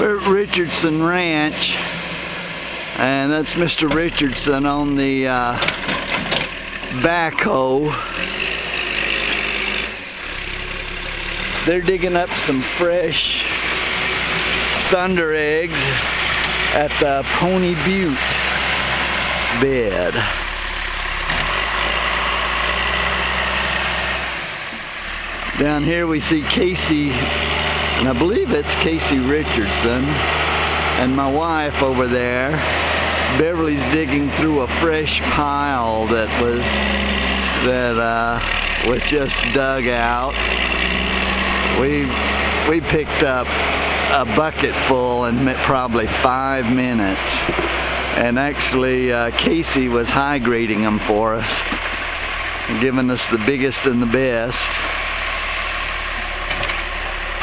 We're at Richardson Ranch, and that's Mr. Richardson on the backhoe. They're digging up some fresh Thundereggs at the Butte bed. Down here we see Casey, and I believe it's Casey Richardson, and my wife over there. Beverly's digging through a fresh pile that was just dug out. We picked up a bucket full in probably 5 minutes, and actually Casey was high grading them for us, giving us the biggest and the best.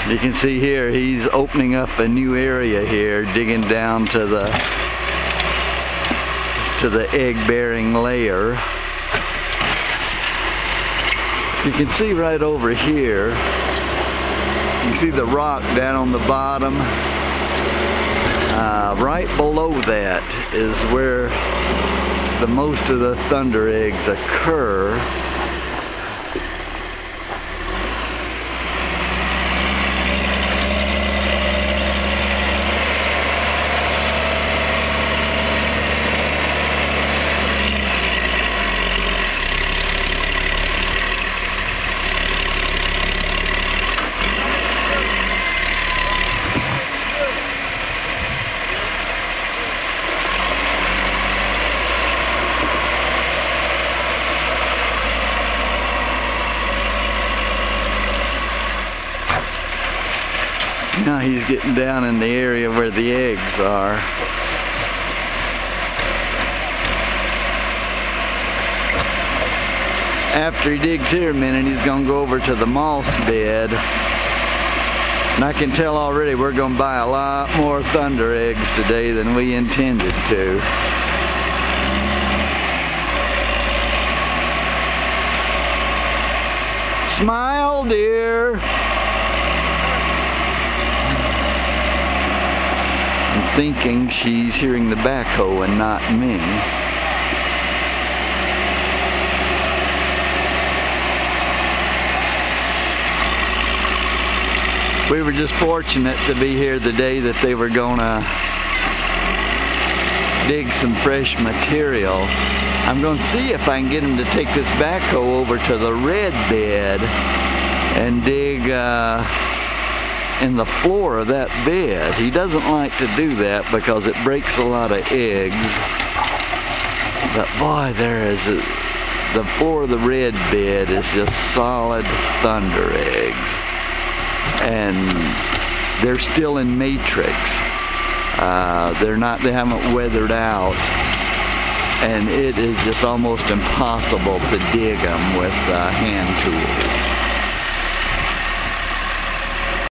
You can see here he's opening up a new area here, digging down to the egg-bearing layer. You can see right over here, you can see the rock down on the bottom. Right below that is where the most of the Thundereggs occur. Now he's getting down in the area where the eggs are. After he digs here a minute, he's going to go over to the moss bed. And I can tell already we're going to buy a lot more Thundereggs today than we intended to. Smile, dear. Thinking she's hearing the backhoe and not me. We were just fortunate to be here the day that they were gonna dig some fresh material. I'm gonna see if I can get him to take this backhoe over to the red bed and dig in the floor of that bed. He doesn't like to do that because it breaks a lot of eggs. But boy, the floor of the red bed is just solid Thundereggs. And they're still in matrix. They haven't weathered out. And it is just almost impossible to dig them with hand tools.